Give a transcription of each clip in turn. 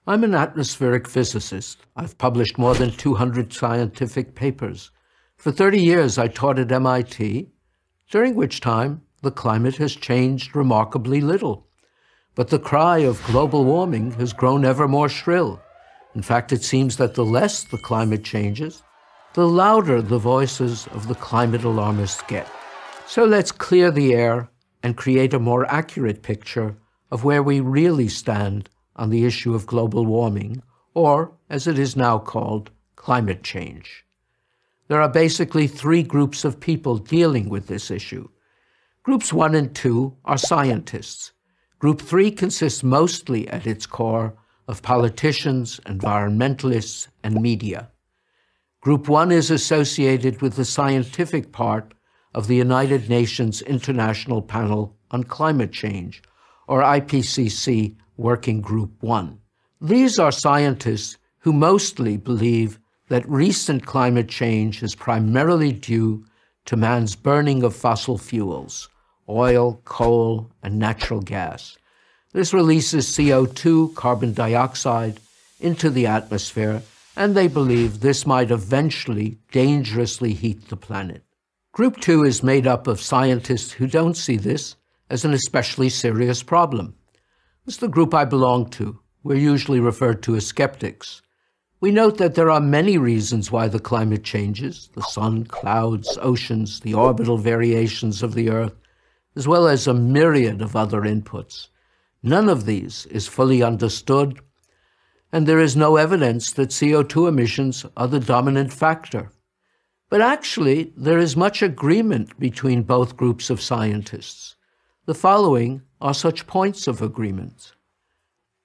I'm an atmospheric physicist. I've published more than 200 scientific papers. For 30 years, I taught at MIT, during which time the climate has changed remarkably little. But the cry of global warming has grown ever more shrill. In fact, it seems that the less the climate changes, the louder the voices of the climate alarmists get. So let's clear the air and create a more accurate picture of where we really stand on the issue of global warming, or, as it is now called, climate change. There are basically three groups of people dealing with this issue. Groups 1 and 2 are scientists. Group 3 consists mostly, at its core, of politicians, environmentalists, and media. Group 1 is associated with the scientific part of the United Nations International Panel on Climate Change, or IPCC Working Group 1. These are scientists who mostly believe that recent climate change is primarily due to man's burning of fossil fuels, oil, coal, and natural gas. This releases CO2, carbon dioxide, into the atmosphere, and they believe this might eventually dangerously heat the planet. Group 2 is made up of scientists who don't see this as an especially serious problem. It's the group I belong to. We're usually referred to as skeptics. We note that there are many reasons why the climate changes: the sun, clouds, oceans, the orbital variations of the Earth, as well as a myriad of other inputs. None of these is fully understood, and there is no evidence that CO2 emissions are the dominant factor. But actually, there is much agreement between both groups of scientists. The following are such points of agreement.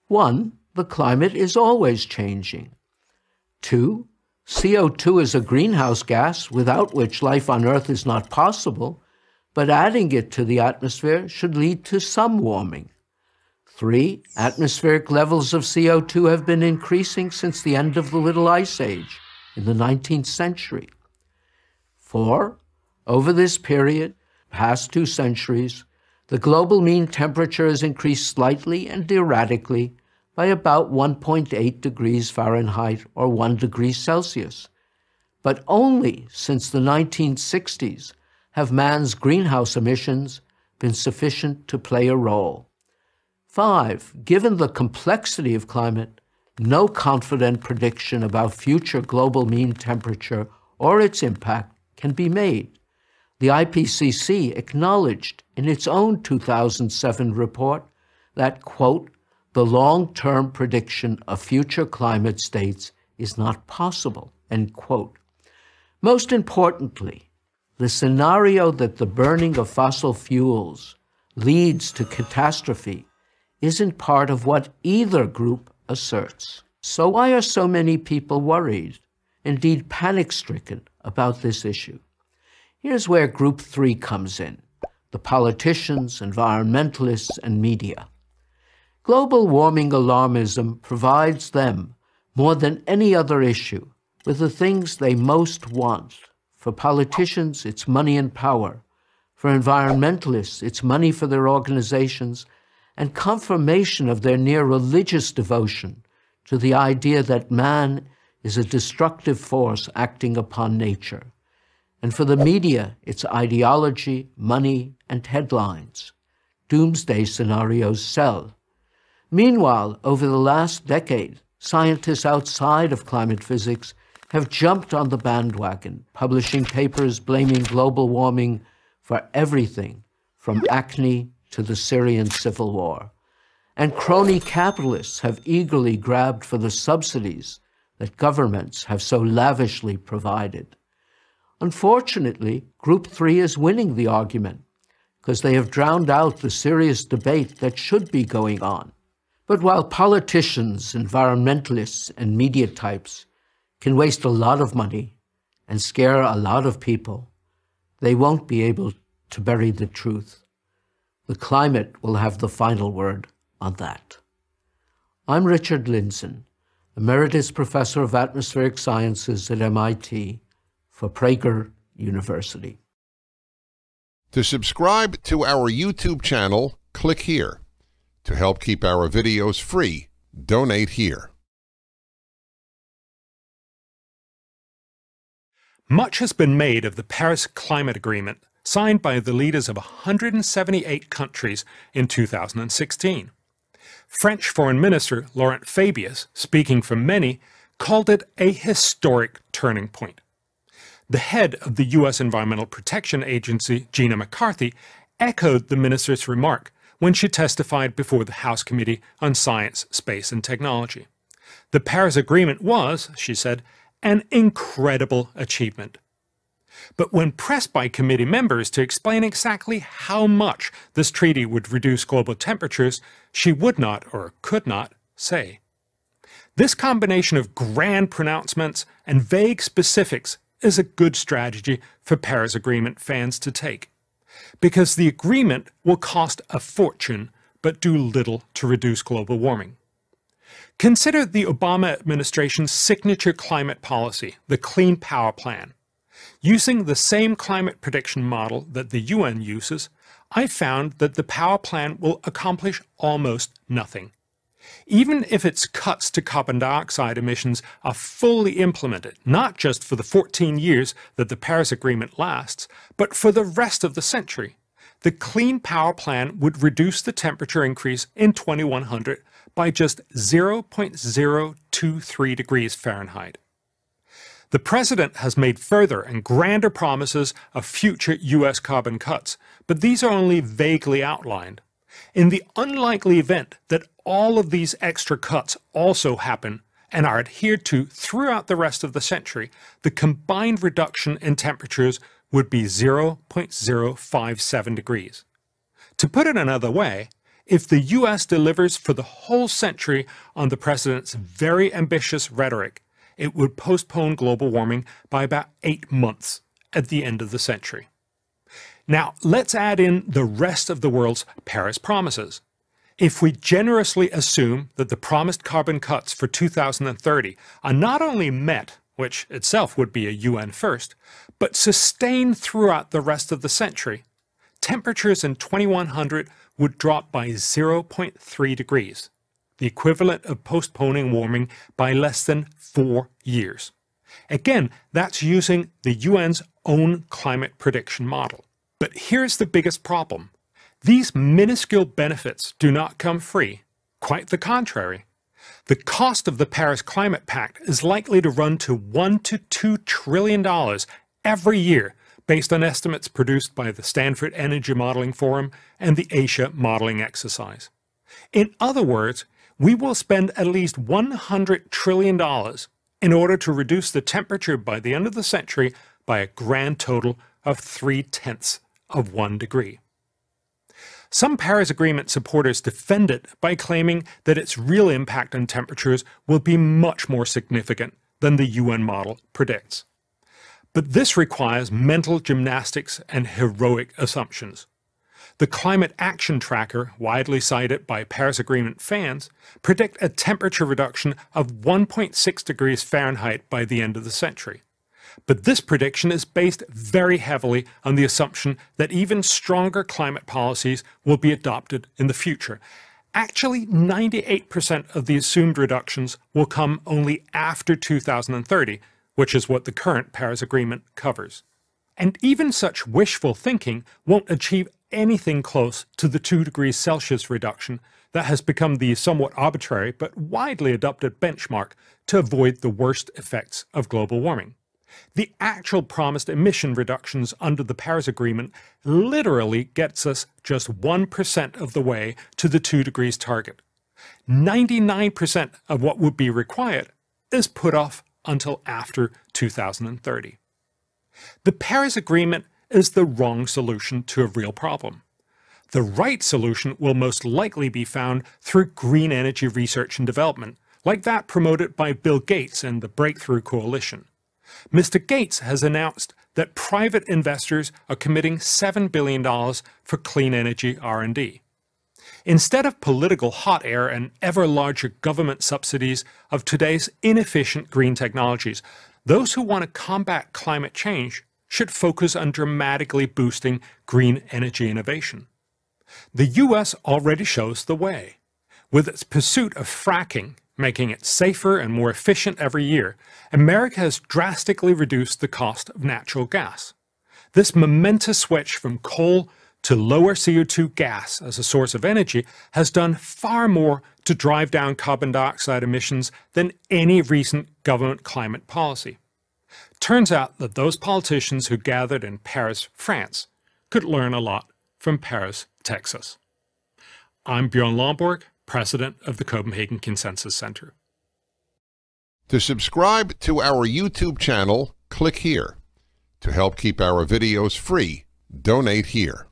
1. The climate is always changing. 2. CO2 is a greenhouse gas without which life on Earth is not possible, but adding it to the atmosphere should lead to some warming. 3. Atmospheric levels of CO2 have been increasing since the end of the Little Ice Age in the 19th century. 4. Over this period, past 2 centuries, the global mean temperature has increased slightly and erratically by about 1.8 degrees Fahrenheit or 1 degree Celsius. But only since the 1960s have man's greenhouse emissions been sufficient to play a role. 5. Given the complexity of climate, no confident prediction about future global mean temperature or its impact can be made. The IPCC acknowledged in its own 2007 report that, quote, the long-term prediction of future climate states is not possible, end quote. Most importantly, the scenario that the burning of fossil fuels leads to catastrophe isn't part of what either group asserts. So why are so many people worried, indeed panic-stricken, about this issue? Here's where Group 3 comes in: the politicians, environmentalists, and media. Global warming alarmism provides them, more than any other issue, with the things they most want. For politicians, it's money and power. For environmentalists, it's money for their organizations and confirmation of their near religious devotion to the idea that man is a destructive force acting upon nature. And for the media, it's ideology, money, and headlines. Doomsday scenarios sell. Meanwhile, over the last decade, scientists outside of climate physics have jumped on the bandwagon, publishing papers blaming global warming for everything from acne to the Syrian civil war. And crony capitalists have eagerly grabbed for the subsidies that governments have so lavishly provided. Unfortunately, Group 3 is winning the argument because they have drowned out the serious debate that should be going on. But while politicians, environmentalists, and media types can waste a lot of money and scare a lot of people, they won't be able to bury the truth. The climate will have the final word on that. I'm Richard Lindzen, Emeritus Professor of Atmospheric Sciences at MIT for Prager University. To subscribe to our YouTube channel, click here. To help keep our videos free, Donate here. Much has been made of the Paris Climate Agreement signed by the leaders of 178 countries in 2016. French Foreign Minister Laurent Fabius, speaking for many, called it a historic turning point. The head of the U.S. Environmental Protection Agency, Gina McCarthy, echoed the minister's remark when she testified before the House Committee on Science, Space and Technology. The Paris Agreement was, she said, an incredible achievement. But when pressed by committee members to explain exactly how much this treaty would reduce global temperatures, she would not, or could not, say. This combination of grand pronouncements and vague specifics is a good strategy for Paris Agreement fans to take, because the agreement will cost a fortune but do little to reduce global warming. Consider the Obama administration's signature climate policy, the Clean Power Plan. Using the same climate prediction model that the UN uses, I found that the power plan will accomplish almost nothing. Even if its cuts to carbon dioxide emissions are fully implemented, not just for the 14 years that the Paris Agreement lasts, but for the rest of the century, the Clean Power Plan would reduce the temperature increase in 2100 by just 0.023 degrees Fahrenheit. The President has made further and grander promises of future U.S. carbon cuts, but these are only vaguely outlined. In the unlikely event that all of these extra cuts also happen and are adhered to throughout the rest of the century, the combined reduction in temperatures would be 0.057 degrees. To put it another way, if the U.S. delivers for the whole century on the President's very ambitious rhetoric, it would postpone global warming by about 8 months at the end of the century. Now, let's add in the rest of the world's Paris promises. If we generously assume that the promised carbon cuts for 2030 are not only met, which itself would be a UN first, but sustained throughout the rest of the century, temperatures in 2100 would drop by 0.3 degrees, the equivalent of postponing warming by less than 4 years. Again, that's using the UN's own climate prediction model. But here's the biggest problem. These minuscule benefits do not come free. Quite the contrary. The cost of the Paris Climate Pact is likely to run to $1 to $2 trillion every year, based on estimates produced by the Stanford Energy Modeling Forum and the Asia Modeling Exercise. In other words, we will spend at least $100 trillion in order to reduce the temperature by the end of the century by a grand total of 0.3 degree. Some Paris Agreement supporters defend it by claiming that its real impact on temperatures will be much more significant than the UN model predicts. But this requires mental gymnastics and heroic assumptions. The Climate Action Tracker, widely cited by Paris Agreement fans, predict a temperature reduction of 1.6 degrees Fahrenheit by the end of the century. But this prediction is based very heavily on the assumption that even stronger climate policies will be adopted in the future. Actually, 98% of the assumed reductions will come only after 2030, which is what the current Paris Agreement covers. And even such wishful thinking won't achieve anything close to the 2 degrees Celsius reduction that has become the somewhat arbitrary but widely adopted benchmark to avoid the worst effects of global warming. The actual promised emission reductions under the Paris Agreement literally gets us just 1% of the way to the 2 degrees target. 99% of what would be required is put off until after 2030. The Paris Agreement is the wrong solution to a real problem. The right solution will most likely be found through green energy research and development, like that promoted by Bill Gates and the Breakthrough Coalition. Mr. Gates has announced that private investors are committing $7 billion for clean energy R&D. Instead of political hot air and ever larger government subsidies of today's inefficient green technologies, those who want to combat climate change should focus on dramatically boosting green energy innovation. The U.S. already shows the way. With its pursuit of fracking, making it safer and more efficient every year, America has drastically reduced the cost of natural gas. This momentous switch from coal to lower CO2 gas as a source of energy has done far more to drive down carbon dioxide emissions than any recent government climate policy. Turns out that those politicians who gathered in Paris, France, could learn a lot from Paris, Texas. I'm Bjorn Lomborg, president of the Copenhagen Consensus Center. To subscribe to our YouTube channel, click here. To help keep our videos free, donate here.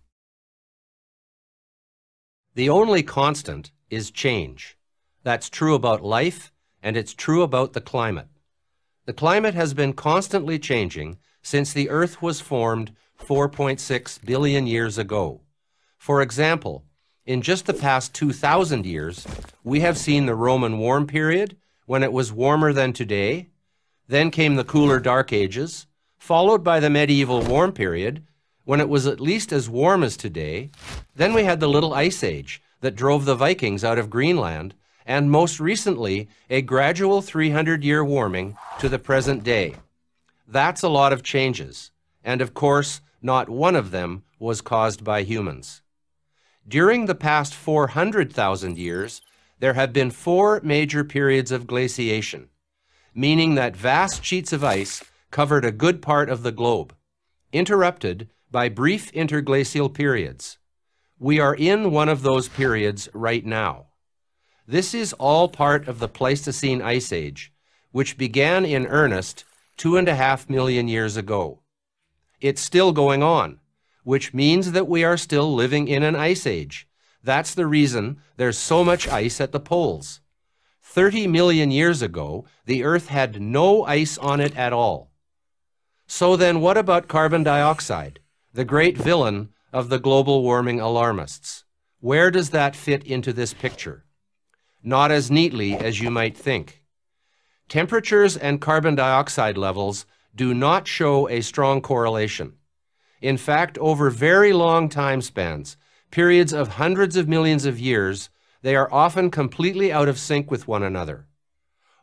The only constant is change. That's true about life, and it's true about the climate. The climate has been constantly changing since the Earth was formed 4.6 billion years ago. For example, in just the past 2,000 years, we have seen the Roman warm period, when it was warmer than today. Then came the cooler Dark Ages, followed by the medieval warm period, when it was at least as warm as today. Then we had the Little Ice Age that drove the Vikings out of Greenland, and most recently, a gradual 300-year warming to the present day. That's a lot of changes, and of course, not one of them was caused by humans. During the past 400,000 years, there have been 4 major periods of glaciation, meaning that vast sheets of ice covered a good part of the globe, interrupted by brief interglacial periods. We are in one of those periods right now. This is all part of the Pleistocene Ice Age, which began in earnest 2.5 million years ago. It's still going on, which means that we are still living in an ice age. That's the reason there's so much ice at the poles. 30 million years ago, the Earth had no ice on it at all. So then what about carbon dioxide, the great villain of the global warming alarmists? Where does that fit into this picture? Not as neatly as you might think. Temperatures and carbon dioxide levels do not show a strong correlation. In fact, over very long time spans, periods of hundreds of millions of years, they are often completely out of sync with one another.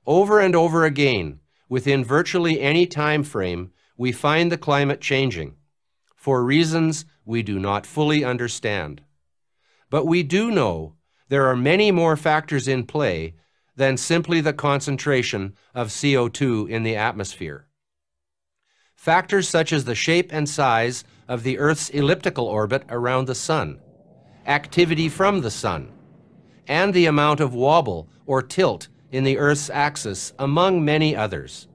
Over and over again, within virtually any time frame, we find the climate changing, for reasons we do not fully understand. But we do know there are many more factors in play than simply the concentration of CO2 in the atmosphere. Factors such as the shape and size of the Earth's elliptical orbit around the Sun, activity from the Sun, and the amount of wobble or tilt in the Earth's axis, among many others.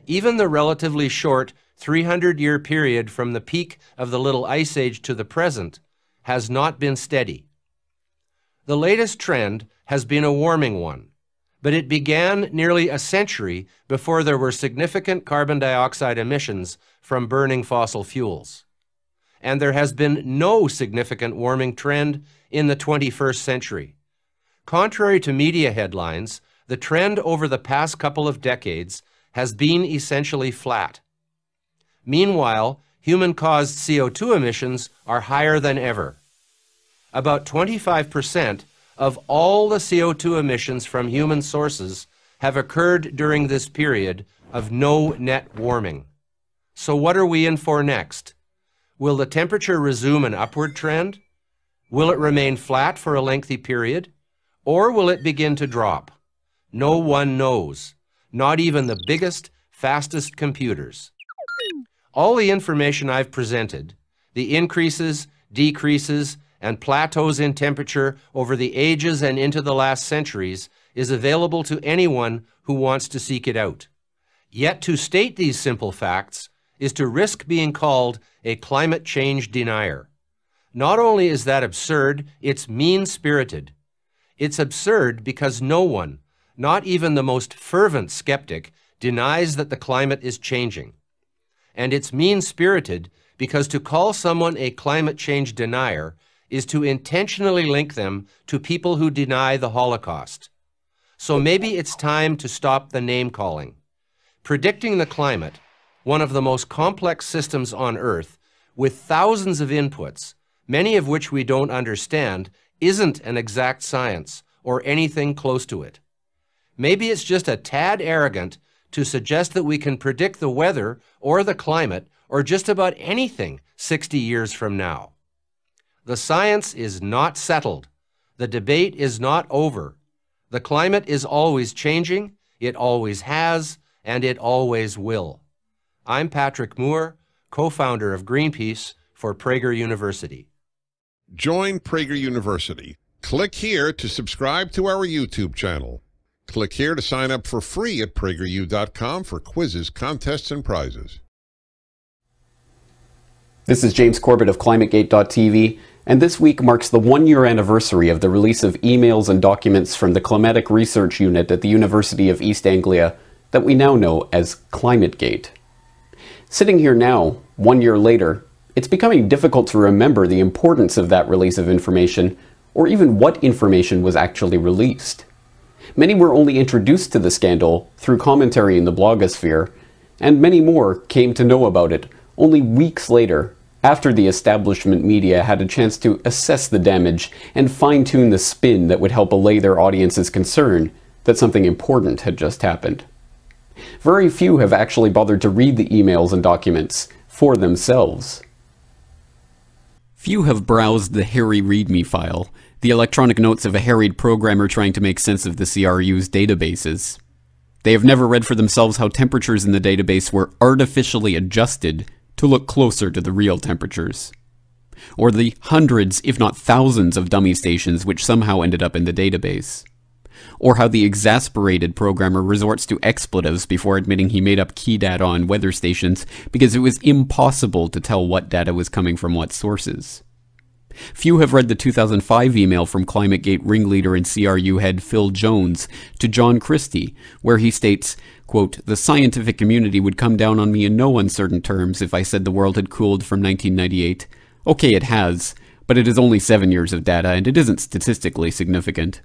Even the relatively short 300-year period from the peak of the Little Ice Age to the present has not been steady. The latest trend has been a warming one, but it began nearly a century before there were significant carbon dioxide emissions from burning fossil fuels. And there has been no significant warming trend in the 21st century. Contrary to media headlines, the trend over the past couple of decades has been essentially flat. Meanwhile, human-caused CO2 emissions are higher than ever. About 25% of all the CO2 emissions from human sources have occurred during this period of no net warming. So what are we in for next? Will the temperature resume an upward trend? Will it remain flat for a lengthy period? Or will it begin to drop? No one knows, not even the biggest, fastest computers. All the information I've presented, the increases, decreases, and plateaus in temperature over the ages and into the last centuries, is available to anyone who wants to seek it out. Yet to state these simple facts is to risk being called a climate change denier. Not only is that absurd, it's mean-spirited. It's absurd because no one, not even the most fervent skeptic, denies that the climate is changing. And it's mean-spirited because to call someone a climate change denier is to intentionally link them to people who deny the Holocaust. So maybe it's time to stop the name-calling. Predicting the climate, one of the most complex systems on Earth, with thousands of inputs, many of which we don't understand, isn't an exact science or anything close to it. Maybe it's just a tad arrogant to suggest that we can predict the weather or the climate or just about anything 60 years from now. The science is not settled. The debate is not over. The climate is always changing, it always has, and it always will. I'm Patrick Moore, co-founder of Greenpeace for Prager University. Join Prager University. Click here to subscribe to our YouTube channel. Click here to sign up for free at prageru.com for quizzes, contests, and prizes. This is James Corbett of ClimateGate.tv, and this week marks the one-year anniversary of the release of emails and documents from the Climatic Research Unit at the University of East Anglia that we now know as ClimateGate. Sitting here now, 1 year later, it's becoming difficult to remember the importance of that release of information, or even what information was actually released. Many were only introduced to the scandal through commentary in the blogosphere, and many more came to know about it only weeks later, after the establishment media had a chance to assess the damage and fine-tune the spin that would help allay their audience's concern that something important had just happened. Very few have actually bothered to read the emails and documents for themselves. Few have browsed the hairy README file, the electronic notes of a harried programmer trying to make sense of the CRU's databases. They have never read for themselves how temperatures in the database were artificially adjusted to look closer to the real temperatures, or the hundreds, if not thousands, of dummy stations which somehow ended up in the database, or how the exasperated programmer resorts to expletives before admitting he made up key data on weather stations because it was impossible to tell what data was coming from what sources. Few have read the 2005 email from ClimateGate ringleader and CRU head Phil Jones to John Christie, where he states, quote, "The scientific community would come down on me in no uncertain terms if I said the world had cooled from 1998. Okay, it has, but it is only 7 years of data and it isn't statistically significant."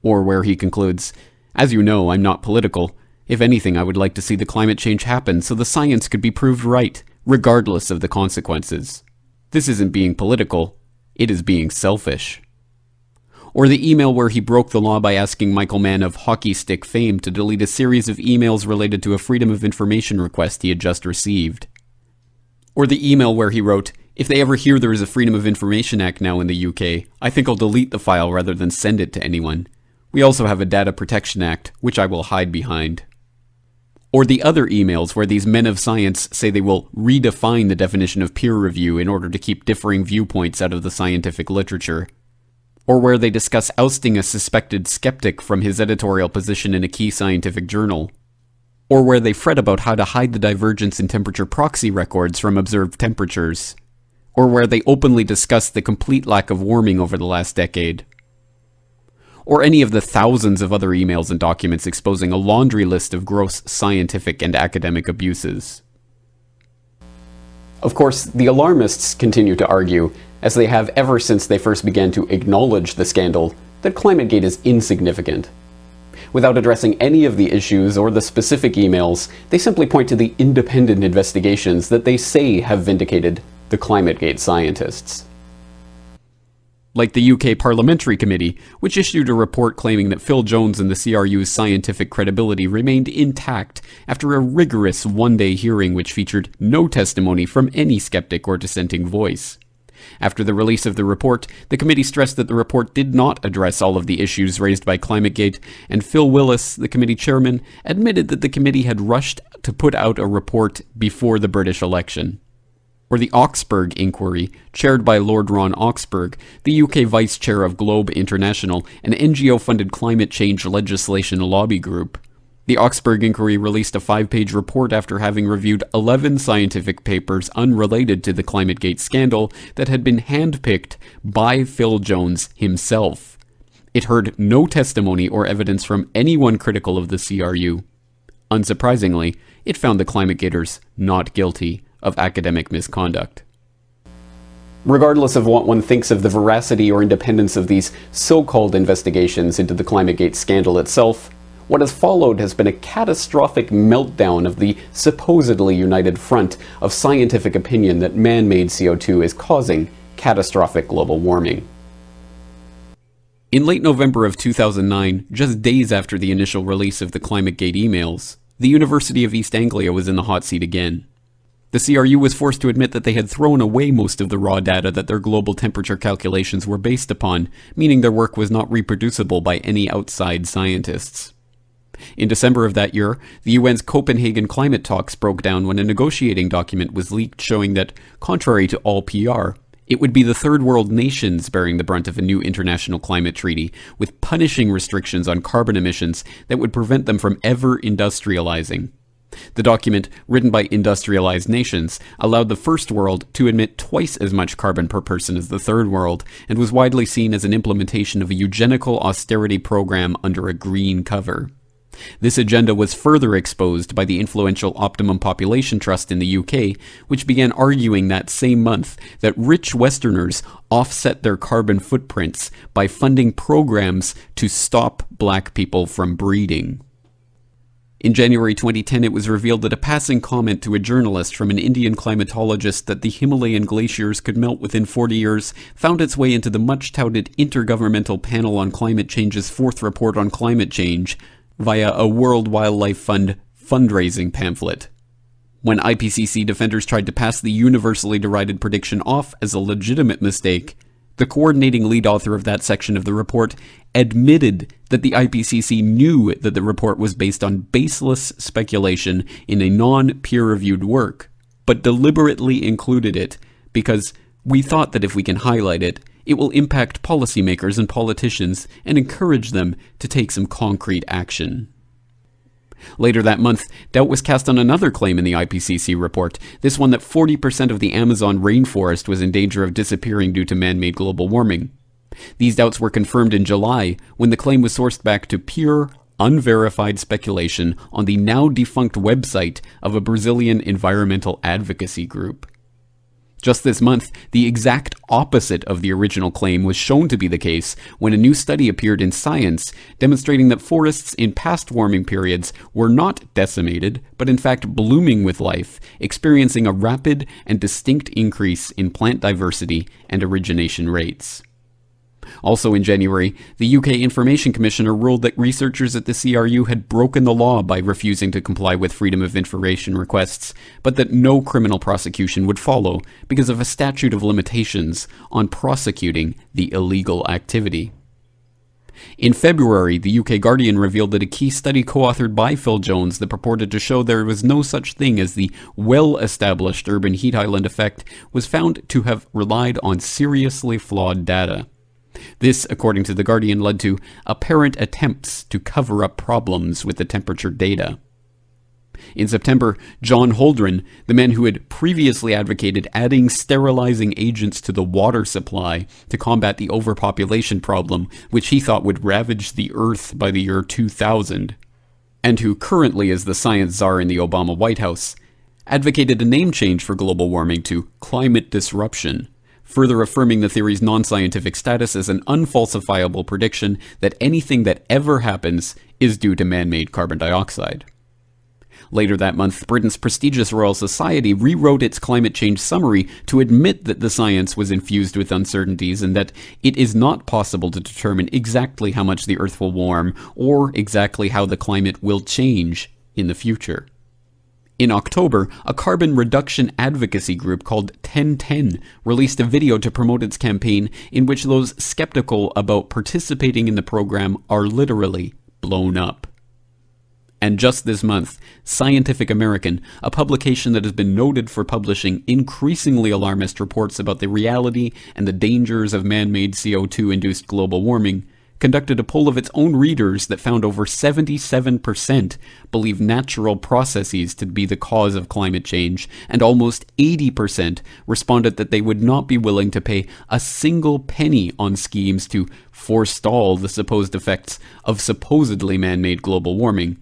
Or where he concludes, "As you know, I'm not political. If anything, I would like to see the climate change happen so the science could be proved right, regardless of the consequences. This isn't being political. It is being selfish." Or the email where he broke the law by asking Michael Mann of hockey stick fame to delete a series of emails related to a Freedom of Information request he had just received. Or the email where he wrote, "If they ever hear there is a Freedom of Information Act now in the UK, I think I'll delete the file rather than send it to anyone. We also have a Data Protection Act, which I will hide behind." Or the other emails where these men of science say they will redefine the definition of peer review in order to keep differing viewpoints out of the scientific literature. Or where they discuss ousting a suspected skeptic from his editorial position in a key scientific journal. Or where they fret about how to hide the divergence in temperature proxy records from observed temperatures. Or where they openly discuss the complete lack of warming over the last decade. Or any of the thousands of other emails and documents exposing a laundry list of gross scientific and academic abuses. Of course, the alarmists continue to argue, as they have ever since they first began to acknowledge the scandal, that ClimateGate is insignificant. Without addressing any of the issues or the specific emails, they simply point to the independent investigations that they say have vindicated the ClimateGate scientists. Like the UK Parliamentary Committee, which issued a report claiming that Phil Jones and the CRU's scientific credibility remained intact after a rigorous one-day hearing which featured no testimony from any skeptic or dissenting voice. After the release of the report, the committee stressed that the report did not address all of the issues raised by ClimateGate, and Phil Willis, the committee chairman, admitted that the committee had rushed to put out a report before the British election. Or the Augsburg Inquiry, chaired by Lord Ron Augsburg, the UK Vice Chair of Globe International, an NGO-funded climate change legislation lobby group. The Augsburg Inquiry released a 5-page report after having reviewed 11 scientific papers unrelated to the ClimateGate scandal that had been handpicked by Phil Jones himself. It heard no testimony or evidence from anyone critical of the CRU. Unsurprisingly, it found the ClimateGaters not guilty of academic misconduct. Regardless of what one thinks of the veracity or independence of these so-called investigations into the ClimateGate scandal itself, what has followed has been a catastrophic meltdown of the supposedly united front of scientific opinion that man-made CO2 is causing catastrophic global warming. In late November of 2009, just days after the initial release of the ClimateGate emails, the University of East Anglia was in the hot seat again. The CRU was forced to admit that they had thrown away most of the raw data that their global temperature calculations were based upon, meaning their work was not reproducible by any outside scientists. In December of that year, the UN's Copenhagen climate talks broke down when a negotiating document was leaked showing that, contrary to all PR, it would be the third world nations bearing the brunt of a new international climate treaty, with punishing restrictions on carbon emissions that would prevent them from ever industrializing. The document, written by industrialized nations, allowed the first world to emit twice as much carbon per person as the third world, and was widely seen as an implementation of a eugenical austerity program under a green cover. This agenda was further exposed by the influential Optimum Population Trust in the UK, which began arguing that same month that rich Westerners offset their carbon footprints by funding programs to stop black people from breeding. In January 2010, it was revealed that a passing comment to a journalist from an Indian climatologist that the Himalayan glaciers could melt within 40 years found its way into the much-touted Intergovernmental Panel on Climate Change's fourth report on climate change, via a World Wildlife Fund fundraising pamphlet. When IPCC defenders tried to pass the universally derided prediction off as a legitimate mistake, the coordinating lead author of that section of the report admitted that the IPCC knew that the report was based on baseless speculation in a non-peer-reviewed work, but deliberately included it because we thought that if we can highlight it, it will impact policymakers and politicians and encourage them to take some concrete action. Later that month, doubt was cast on another claim in the IPCC report, this one that 40% of the Amazon rainforest was in danger of disappearing due to man-made global warming. These doubts were confirmed in July when the claim was sourced back to pure, unverified speculation on the now-defunct website of a Brazilian environmental advocacy group. Just this month, the exact opposite of the original claim was shown to be the case when a new study appeared in Science demonstrating that forests in past warming periods were not decimated, but in fact blooming with life, experiencing a rapid and distinct increase in plant diversity and origination rates. Also in January, the UK Information Commissioner ruled that researchers at the CRU had broken the law by refusing to comply with Freedom of Information requests, but that no criminal prosecution would follow because of a statute of limitations on prosecuting the illegal activity. In February, the UK Guardian revealed that a key study co-authored by Phil Jones that purported to show there was no such thing as the well-established urban heat island effect was found to have relied on seriously flawed data. This, according to The Guardian, led to apparent attempts to cover up problems with the temperature data. In September, John Holdren, the man who had previously advocated adding sterilizing agents to the water supply to combat the overpopulation problem, which he thought would ravage the Earth by the year 2000, and who currently is the science czar in the Obama White House, advocated a name change for global warming to climate disruption, further affirming the theory's non-scientific status as an unfalsifiable prediction that anything that ever happens is due to man-made carbon dioxide. Later that month, Britain's prestigious Royal Society rewrote its climate change summary to admit that the science was infused with uncertainties and that it is not possible to determine exactly how much the Earth will warm or exactly how the climate will change in the future. In October, a carbon reduction advocacy group called 1010 released a video to promote its campaign in which those skeptical about participating in the program are literally blown up. And just this month, Scientific American, a publication that has been noted for publishing increasingly alarmist reports about the reality and the dangers of man-made CO2-induced global warming, conducted a poll of its own readers that found over 77% believe natural processes to be the cause of climate change, and almost 80% responded that they would not be willing to pay a single penny on schemes to forestall the supposed effects of supposedly man-made global warming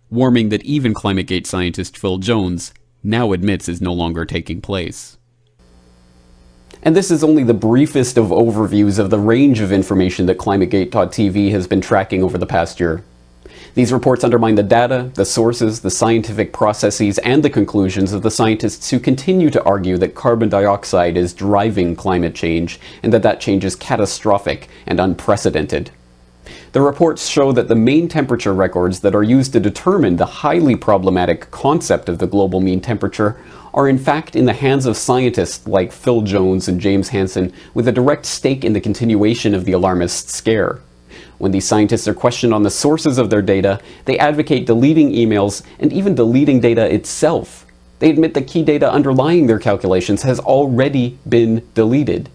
that even ClimateGate scientist Phil Jones now admits is no longer taking place. And this is only the briefest of overviews of the range of information that ClimateGate.tv has been tracking over the past year. These reports undermine the data, the sources, the scientific processes, and the conclusions of the scientists who continue to argue that carbon dioxide is driving climate change and that that change is catastrophic and unprecedented. The reports show that the main temperature records that are used to determine the highly problematic concept of the global mean temperature are in fact in the hands of scientists like Phil Jones and James Hansen with a direct stake in the continuation of the alarmist scare. When these scientists are questioned on the sources of their data, they advocate deleting emails and even deleting data itself. They admit the key data underlying their calculations has already been deleted.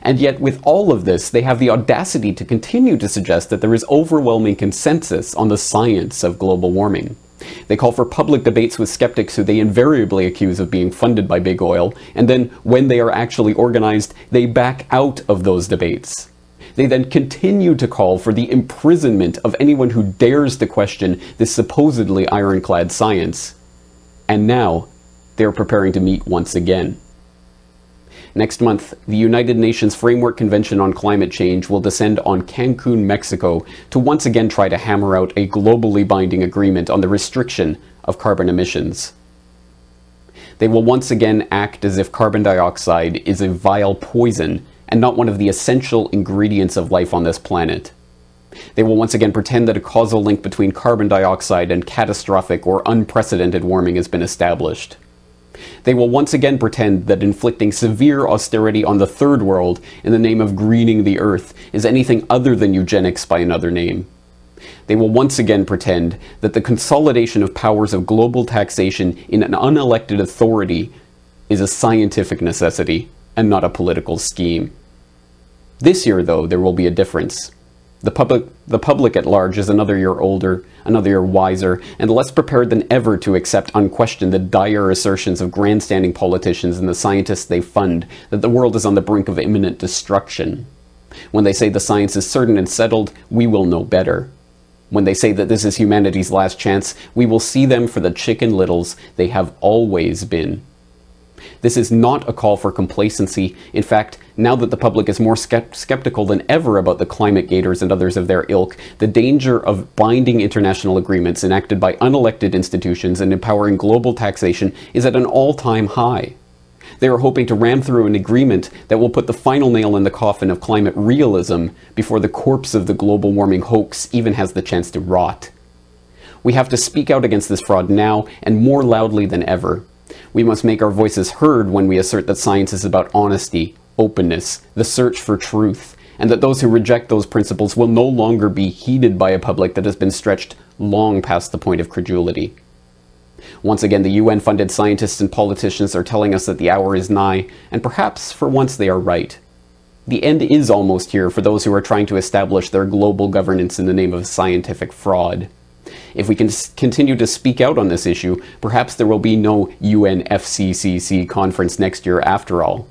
And yet, with all of this, they have the audacity to continue to suggest that there is overwhelming consensus on the science of global warming. They call for public debates with skeptics who they invariably accuse of being funded by big oil, and then, when they are actually organized, they back out of those debates. They then continue to call for the imprisonment of anyone who dares to question this supposedly ironclad science. And now, they are preparing to meet once again. Next month, the United Nations Framework Convention on Climate Change will descend on Cancun, Mexico, to once again try to hammer out a globally binding agreement on the restriction of carbon emissions. They will once again act as if carbon dioxide is a vile poison and not one of the essential ingredients of life on this planet. They will once again pretend that a causal link between carbon dioxide and catastrophic or unprecedented warming has been established. They will once again pretend that inflicting severe austerity on the third world in the name of greening the earth is anything other than eugenics by another name. They will once again pretend that the consolidation of powers of global taxation in an unelected authority is a scientific necessity and not a political scheme. This year, though, there will be a difference. The public at large is another year older, another year wiser, and less prepared than ever to accept unquestioned the dire assertions of grandstanding politicians and the scientists they fund that the world is on the brink of imminent destruction. When they say the science is certain and settled, we will know better. When they say that this is humanity's last chance, we will see them for the Chicken Littles they have always been. This is not a call for complacency. In fact, now that the public is more skeptical than ever about the climate gators and others of their ilk, the danger of binding international agreements enacted by unelected institutions and empowering global taxation is at an all-time high. They are hoping to ram through an agreement that will put the final nail in the coffin of climate realism before the corpse of the global warming hoax even has the chance to rot. We have to speak out against this fraud now and more loudly than ever. We must make our voices heard when we assert that science is about honesty, openness, the search for truth, and that those who reject those principles will no longer be heeded by a public that has been stretched long past the point of credulity. Once again, the UN-funded scientists and politicians are telling us that the hour is nigh, and perhaps for once they are right. The end is almost here for those who are trying to establish their global governance in the name of scientific fraud. If we can continue to speak out on this issue, perhaps there will be no UNFCCC conference next year after all.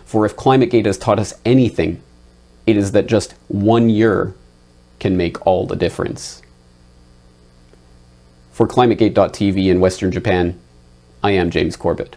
For if ClimateGate has taught us anything, it is that just 1 year can make all the difference. For ClimateGate.tv in Western Japan, I am James Corbett.